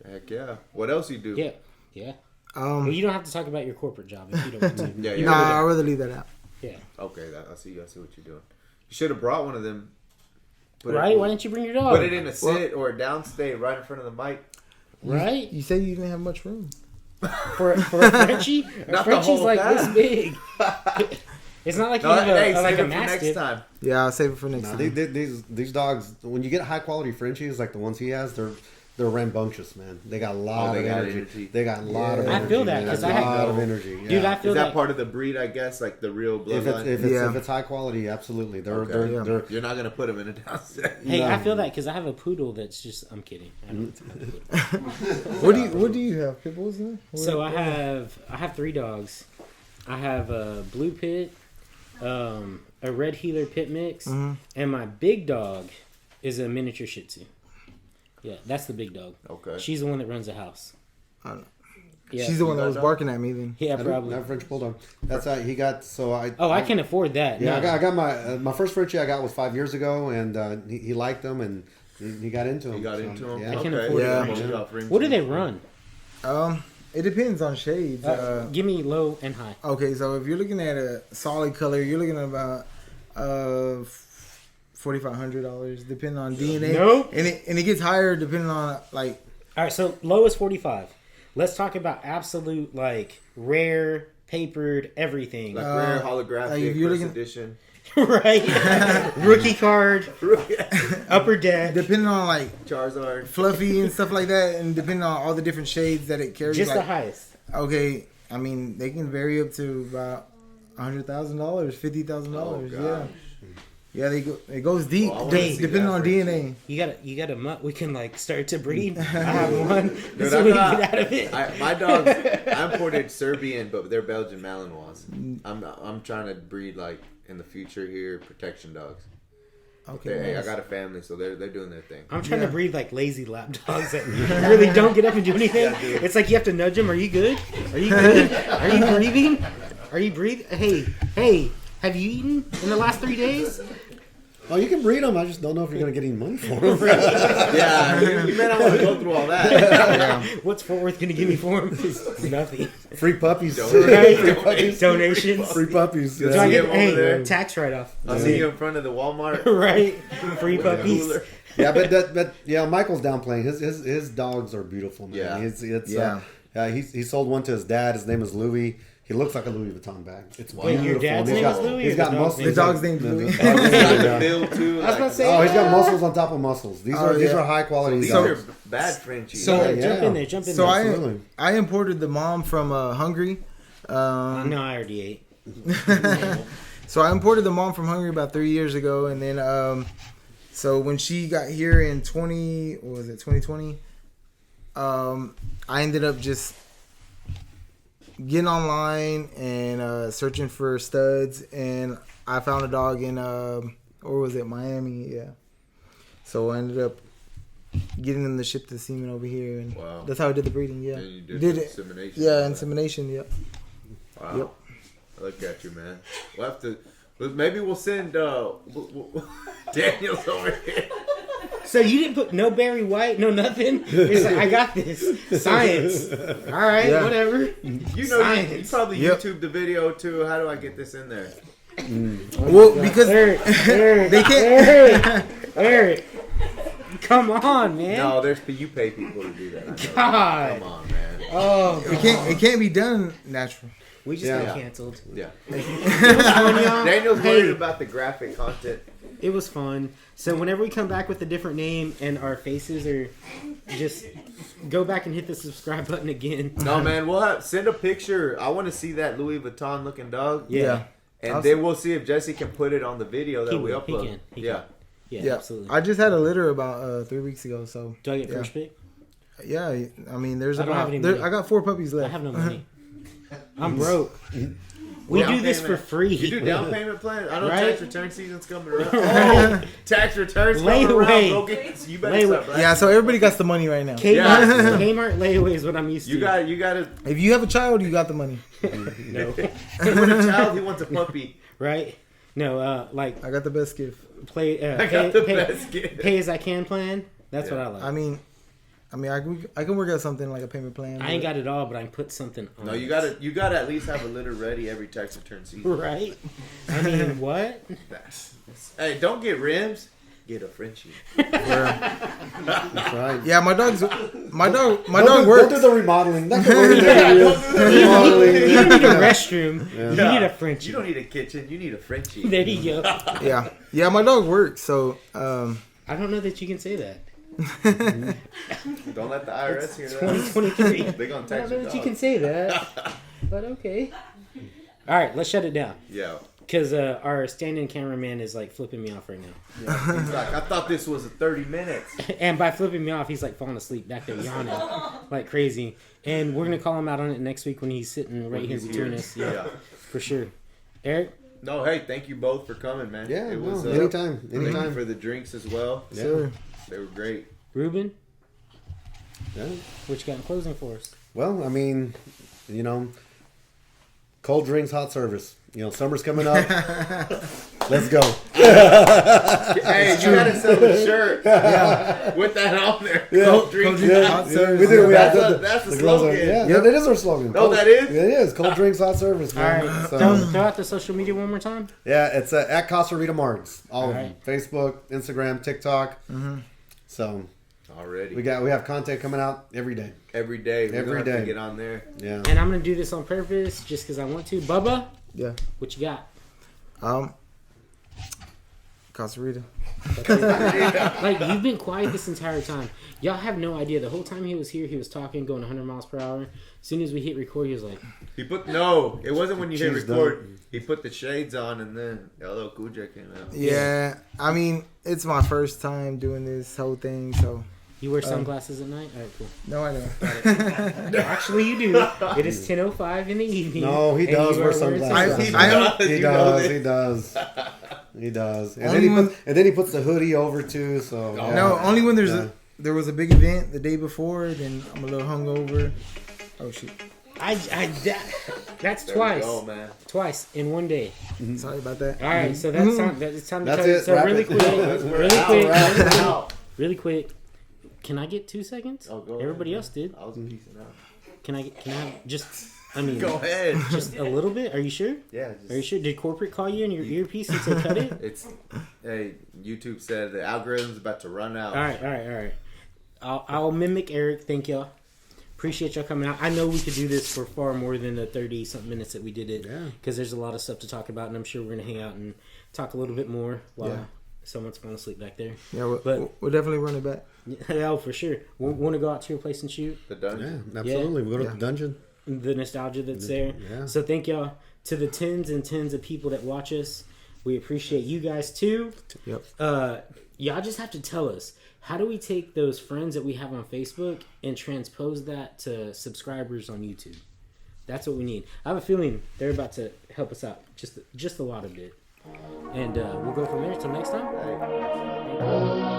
B: Heck yeah. What else you do?
A: Yeah. Well, you don't have to talk about your corporate job if you don't want to.
B: Yeah,
C: Nah, I'd rather leave that out.
A: Yeah.
B: Okay, I see what you're doing. You should have brought one of them.
A: Right? Why didn't you bring your dog?
B: Put it in a sit or a downstate right in front of the mic.
A: Right?
C: You said you didn't have much room.
A: For a Frenchie? A
B: Not the
A: Frenchie's
B: whole
A: like
B: thing.
A: this big. It's not like you
B: No,
A: have
B: hey,
A: like
B: save
A: a
B: it for next
A: mastiff.
B: time.
C: Yeah, I'll save it for next
D: Nah,
C: time.
D: these dogs, when you get high quality Frenchies like the ones he has, they're rambunctious, man. They got a lot of
B: they got
D: energy.
B: energy.
D: They got a lot of
C: Yeah.
D: energy.
A: I feel that,
D: man.
A: 'cause
D: a
A: I have-
D: lot of energy. Yeah.
A: Dude, I feel
B: Is that
A: that.
B: part of the breed, I guess? Like the real bloodline?
C: Yeah.
D: if it's high quality, absolutely. They're
B: Okay.
C: Yeah.
D: they're
B: You're not going to put them in a downstate.
A: Hey,
D: No.
A: I feel that because I have a poodle that's just. I'm kidding. I don't have a poodle.
C: What do you have? Pit bulls in there?
A: So I have 3 dogs. I have a blue pit, a red heeler pit mix,
C: Mhm.
A: and my big dog is a miniature Shih Tzu. Yeah, that's the big dog.
B: Okay.
A: She's the one that runs the house.
C: I don't know.
A: Yeah.
C: She's the one that
B: got
C: was
B: dog?
C: barking at me then.
A: Yeah,
D: I don't
A: probably.
D: have French bulldog. That's how he got. So I.
A: Oh, I can afford that.
D: Yeah,
A: No.
D: I got my first Frenchie I got was 5 years ago, and he liked them, and he got into them.
B: You got
D: So,
B: into them?
D: Yeah.
A: I can
B: Okay.
A: afford
C: Yeah.
A: it. What do they run?
C: It depends on shades.
A: Give me low and high.
C: Okay, so if you're looking at a solid color, you're looking at about $4,500, depending on DNA.
A: Nope.
C: And it gets higher depending on like.
A: All right, so low is 45. Let's talk about absolute like rare, papered everything.
B: Like rare, holographic,
C: like if you're
B: first
C: looking-
B: edition.
A: Right? Rookie card, upper deck.
C: Depending on like
B: Charizard.
C: fluffy and stuff like that, and depending on all the different shades that it carries.
A: Just
C: like,
A: the highest.
C: Okay, I mean they can vary up to about $100,000, $50,000.
B: Oh,
C: Yeah,
B: gosh.
C: yeah, it goes deep.
B: Well, I wanna see
C: Depending
B: that
C: on
B: Frenchie.
C: DNA.
A: You got a mutt we can like start to breed. I have one.
B: Dude,
A: so
B: I'm
A: we
B: not-
A: can get out of it.
B: my dogs, I imported Serbian, but they're Belgian Malinois. I'm trying to breed like in the future here protection dogs.
C: Okay,
B: Hey, I
C: nice.
B: got a family, so they're doing their thing.
A: I'm trying
C: Yeah.
A: to breed like lazy lap dogs that really don't get up and do anything. It's like you have to nudge them. Are you good? Are you good? Are you breathing? Are you breathing? Hey, have you eaten in the last 3 days?
D: Oh, you can breed them. I just don't know if you're gonna get any money for them.
B: Yeah, you may not want to go through all that.
A: What's Fort Worth gonna give me for him? Nothing.
D: Free puppies.
A: Right?
D: Free puppies.
A: Donations.
D: Free puppies.
A: Do I
B: See
A: get
B: him over there.
A: tax write off?
B: I'll see you in front of the Walmart.
A: Right? Free
B: with the
A: puppies.
B: cooler.
D: Yeah, but yeah, Michael's downplaying. His dogs are beautiful, man.
B: Yeah.
D: He sold one to his dad. His name is Louis. He looks like a Louis Vuitton bag. It's
A: Wait, your
D: beautiful.
A: dad's
D: He's
A: name
D: got-
A: is Louis?
D: He's
A: Or
D: got
A: the dog's
D: muscles.
A: name?
C: The dog's name's Louis.
B: He's got the build too.
A: I was about to say.
D: Oh, he's got muscles on top of muscles. These
C: Oh,
D: are
C: yeah.
D: high quality
B: These
D: dogs.
B: are bad Frenchies.
C: So-
A: Jump
D: yeah.
A: in there. Jump in
C: So
A: there.
D: Absolutely.
C: I imported the mom from Hungary.
A: No, I already ate.
C: So I imported the mom from Hungary about 3 years ago, and then so when she got here in 2020, I ended up just getting online and searching for studs, and I found a dog in Miami, yeah. So I ended up getting them to ship the semen over here, and
B: Wow.
C: that's how I did the breeding. Yeah,
B: And you did
C: did
B: the
C: it.
B: insemination.
C: Yeah, insemination. Yeah.
B: Wow.
C: Yep.
B: Look at you, man. We'll have to. Maybe we'll send Daniel's over here.
A: So you didn't put no Barry White, no nothing. It's like I got this science. All right,
C: Yeah.
A: whatever.
B: You know, you
A: Science.
B: probably
C: Yep.
B: YouTube the video too. How do I get this in there?
C: Well, because
A: Eric,
C: they can't.
A: Eric, come on, man.
B: No, you pay people to do that. I know.
A: God.
B: Come on, man.
A: Oh,
C: It can't be done natural.
A: we just
D: Yeah.
A: got canceled.
B: Yeah.
A: It was fun, y'all.
B: Daniel's
A: Hey,
B: worried about the graphic content.
A: it was fun. So whenever we come back with a different name and our faces are just go back and hit the subscribe button again.
B: No, man. Send a picture. I want to see that Louis Vuitton looking dog.
A: Yeah.
B: And then we'll see if Jesse can put it on the video that
A: He
B: we
A: will. He
B: upload.
A: can. He
B: Yeah.
A: Yeah,
C: Yeah,
A: absolutely.
C: I just had a litter about 3 weeks ago, so
A: Do I get
C: yeah.
A: first pick?
C: yeah. I mean, there's
A: I don't have
C: about
A: any money.
C: I got 4 puppies
A: I
C: left.
A: have no money. I'm broke. We
B: Down
A: do this for
B: payment.
A: free.
B: You do down payment plan? I know
A: Right?
B: tax return season's coming around. Oh, tax returns coming
A: Layaway.
B: around. Go get, you better
A: Layaway.
B: start blasting.
C: Yeah, so everybody got the money right now.
A: Kmart,
B: Yeah.
A: Kmart layaway is what I'm used to.
B: You got to.
C: If you have a child, you got the money.
A: no,
B: With a child, he wants a puppy.
A: right? No, like
C: I got the best gift.
B: I got the best gift.
A: pay as I can plan. That's
B: Yeah.
A: what I like.
C: I mean, I can work out something like a payment plan.
A: I ain't got it all, but I can put something on.
B: No, you
A: it.
B: gotta at least have a litter ready every tax return season.
A: Right? I mean, what?
B: Hey, don't get rims. Get a Frenchie.
D: That's right.
C: Yeah, my dog
D: Don't
C: works.
D: do the remodeling. That could work in there.
A: You don't need a restroom. You
B: Yeah.
A: need a Frenchie.
B: You don't need a kitchen. You need a Frenchie.
A: There you go.
C: Yeah, my dog works. So
A: I don't know that you can say that.
B: Don't let the IRS hear that.
A: 2023.
B: They're gonna
A: I
B: tax
A: don't know
B: your
A: that you
B: dog.
A: can say that. But okay. All right, let's shut it down.
B: Yeah.
A: Because our stand-in cameraman is like flipping me off right now.
B: He's like, I thought this was 30 minutes.
A: And by flipping me off, he's like falling asleep back there yawning like crazy. And we're gonna call him out on it next week when he's sitting right here
B: he's
A: between
B: here.
A: us. Yeah,
B: Yeah.
A: for sure. Eric,
B: No, hey, thank you both for coming, man.
D: Yeah,
B: it was
D: anytime.
B: Thank you
D: Anytime.
B: for the drinks as well.
D: Yeah.
C: sure.
B: They were great.
A: Ruben,
D: Yeah.
A: what you got in closing for us?
D: Well, I mean, cold drinks, hot service. Summer's coming up. Let's go.
B: Hey, you gotta sell the shirt with that on there. Cold drinks.
C: drinks,
D: Yeah,
C: hot
D: yeah,
C: service.
D: we do. We have
B: That's the
D: gloves on.
B: slogan.
D: Yeah, that is our slogan.
B: Oh, that is?
D: It is. Cold drinks, hot service,
A: All
D: man.
A: right,
D: So,
A: throw out the social media one more time.
D: yeah, it's at Costa Rita Margs. All of them.
A: right.
D: Facebook, Instagram, TikTok. So
B: Already.
D: we have content coming out every day.
B: Every day. We're
D: Every
B: gonna have to
D: day.
B: get on there.
D: Yeah.
A: And I'm gonna do this on purpose just because I want to. Bubba,
C: Yeah.
A: what you got?
C: Costa Rita.
A: Like, you've been quiet this entire time. Y'all have no idea. The whole time he was here, he was talking, going 100 miles per hour. As soon as we hit record, he was like,
B: It wasn't when you hit
D: Cheese
B: record. He put the shades on and then LL Cool J came out.
C: Yeah, I mean, it's my first time doing this whole thing, so
A: you wear sunglasses at night? All right, cool.
C: no, I don't.
A: Actually, you do. It is 10:05 in the evening.
D: No, he
A: and
D: does
A: you
D: wear
A: are wearing
D: sunglasses.
B: He
C: I am-
B: does,
D: He
B: you know
D: does.
B: this.
D: He does. He does. And
C: Only
D: then he puts the hoodie over too. So yeah.
C: No, only when
D: Yeah.
C: there was a big event the day before, then I'm a little hungover. Oh shit.
A: That's
B: There
A: twice.
B: we go, man.
A: Twice in one day.
C: Sorry about that.
A: All right, so that's time. It's time to
D: That's
A: cut
D: it.
A: So
D: Wrap
A: really
D: it.
A: quick, really quick. Can I get 2 seconds?
B: Oh, go
A: Everybody
B: ahead,
A: else did.
B: I was piecing out.
A: Can I have just? I mean,
B: Go ahead.
A: just a little bit. Are you sure?
B: Yeah.
A: Are you sure? Did corporate call you in your earpiece and say cut it?
B: It's hey, YouTube said the algorithm's about to run out.
A: All right. I'll mimic Eric. Thank y'all. Appreciate y'all coming out. I know we could do this for far more than the 30-something minutes that we did it.
D: Yeah.
A: Because there's a lot of stuff to talk about, and I'm sure we're going to hang out and talk a little bit more while someone's falling asleep back there.
C: Yeah,
A: But-
C: we'll definitely run it back.
A: Yeah, for sure. Want to go out to your place and shoot?
B: The
D: Yeah,
B: dungeon.
D: absolutely. We go to the dungeon.
A: The nostalgia that's there.
D: Yeah.
A: So thank y'all to the tens and tens of people that watch us. We appreciate you guys too.
C: Yep.
A: Y'all just have to tell us, how do we take those friends that we have on Facebook and transpose that to subscribers on YouTube? That's what we need. I have a feeling they're about to help us out just a lot of it. And we'll go from there. Until next time.
B: Hey.